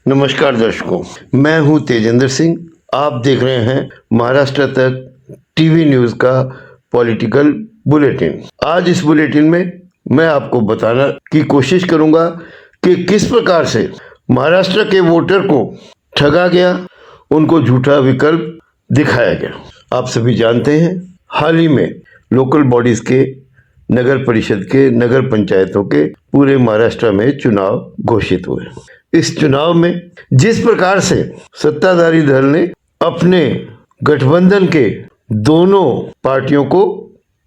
नमस्कार दर्शकों, मैं हूं तेजेंद्र सिंह। आप देख रहे हैं महाराष्ट्र तक टीवी न्यूज़ का पॉलिटिकल बुलेटिन। आज इस बुलेटिन में मैं आपको बताना की कोशिश करूंगा कि किस प्रकार से महाराष्ट्र के वोटर को ठगा गया, उनको झूठा विकल्प दिखाया गया। आप सभी जानते हैं, हाल ही में लोकल बॉडीज के, नगर परिषद के, नगर पंचायतों के पूरे महाराष्ट्र में चुनाव घोषित हुए। इस चुनाव में जिस प्रकार से सत्ताधारी दल ने अपने गठबंधन के दोनों पार्टियों को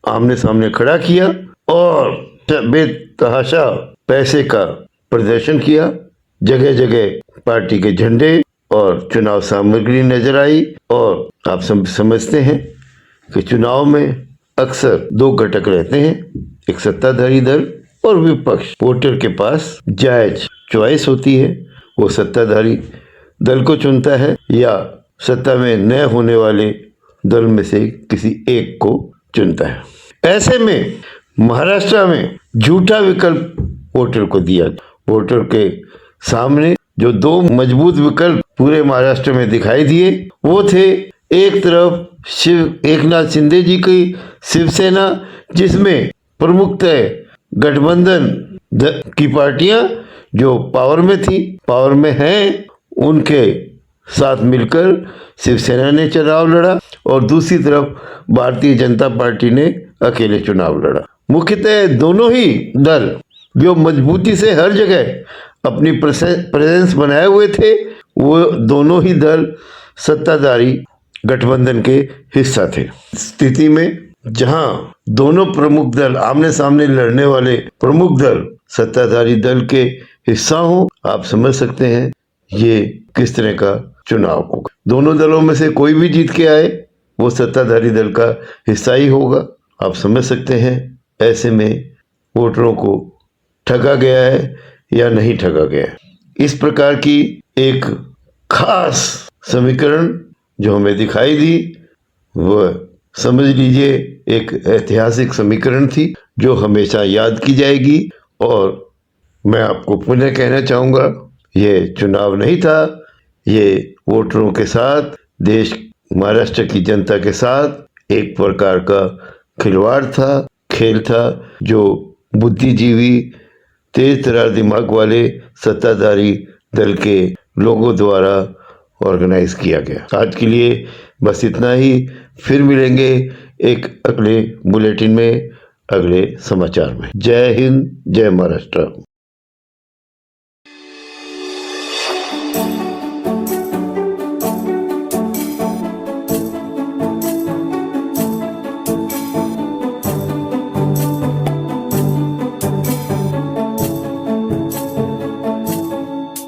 आमने सामने खड़ा किया और बेतहाशा पैसे का प्रदर्शन किया, जगह जगह पार्टी के झंडे और चुनाव सामग्री नजर आई। और आप सब समझते हैं कि चुनाव में अक्सर दो घटक रहते हैं, एक सत्ताधारी दल और विपक्ष। वोटर के पास जायज चॉइस होती है, वो सत्ताधारी दल को चुनता है या सत्ता में नए होने वाले दल में से किसी एक को चुनता है। ऐसे में महाराष्ट्र में झूठा विकल्प वोटर को दिया। वोटर के सामने जो दो मजबूत विकल्प पूरे महाराष्ट्र में दिखाई दिए, वो थे एक तरफ एकनाथ शिंदे जी की शिवसेना, जिसमें प्रमुखतः गठबंधन की पार्टियां जो पावर में थी, पावर में हैं, उनके साथ मिलकर शिवसेना ने चुनाव लड़ा और दूसरी तरफ भारतीय जनता पार्टी ने अकेले चुनाव लड़ा। मुख्यतः दोनों ही दल जो मजबूती से हर जगह अपनी प्रेजेंस बनाए हुए थे, वो दोनों ही दल सत्ताधारी गठबंधन के हिस्सा थे। स्थिति में जहां दोनों प्रमुख दल आमने सामने लड़ने वाले प्रमुख दल सत्ताधारी दल के हिस्सा हो, आप समझ सकते हैं ये किस तरह का चुनाव होगा। दोनों दलों में से कोई भी जीत के आए, वो सत्ताधारी दल का हिस्सा ही होगा। आप समझ सकते हैं ऐसे में वोटरों को ठगा गया है या नहीं ठगा गया है। इस प्रकार की एक खास समीकरण जो हमें दिखाई दी, वह समझ लीजिए एक ऐतिहासिक समीकरण थी जो हमेशा याद की जाएगी। और मैं आपको पुनः कहना चाहूँगा, ये चुनाव नहीं था, ये वोटरों के साथ, देश महाराष्ट्र की जनता के साथ एक प्रकार का खिलवाड़ था, खेल था, जो बुद्धिजीवी तेज तर्रार दिमाग वाले सत्ताधारी दल के लोगों द्वारा ऑर्गेनाइज किया गया। आज के लिए बस इतना ही। फिर मिलेंगे एक अगले बुलेटिन में, अगले समाचार में। जय हिंद, जय महाराष्ट्र।